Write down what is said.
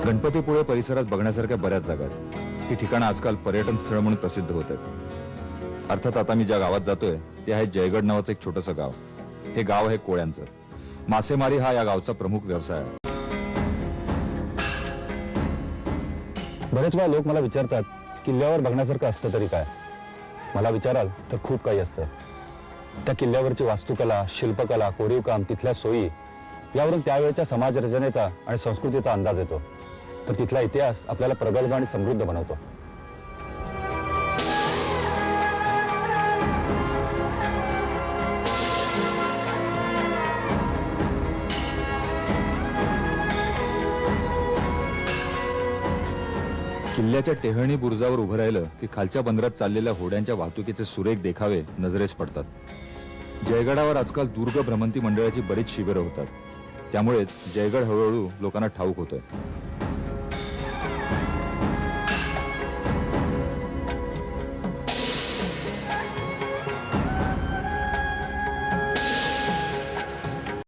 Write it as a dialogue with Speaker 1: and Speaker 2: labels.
Speaker 1: गणपतीपुळे परिसरात बघण्यासारख्या बऱ्याच जागा आहेत। ही ठिकाणं आजकाल पर्यटन स्थळ म्हणून प्रसिद्ध होत आहेत। अर्थात आता मी ज्या गावात जातोय ते आहे जयगड नावाचं एक छोटंसं गाव। हे गाव आहे कोळ्यांचं। मासेमारी हा या गावचा प्रमुख व्यवसाय आहे।
Speaker 2: बरेच वेळा लोक मला विचारतात किल्ल्यावर बघण्यासारखं असतं तरी काय। मला विचाराल तर खूप काही असतं। त्या किल्ल्यावरची वास्तुकला, शिल्पकला, कोरीवकाम, तिथल्या सोयी यावरून त्यावेळच्या समाज रचनेचा आणि संस्कृतीचा अंदाज येतो। तर तिथला इतिहास आपल्याला प्रगल्भ आणि समृद्ध बनवतो।
Speaker 1: किल्ल्याच्या टेहळणी बुरुजावर उभं राहिलं की खालच्या बंदरात चाललेल्या होड्यांच्या वाहतुकीचे सुरेख देखावे नजरेस पडतात। जयगडावर आजकाल दुर्ग भ्रमंती मंडळाची बरीच शिबिरं होतात। त्यामुळेच जयगड हळूहळू लोकांना ठाऊक होतोय।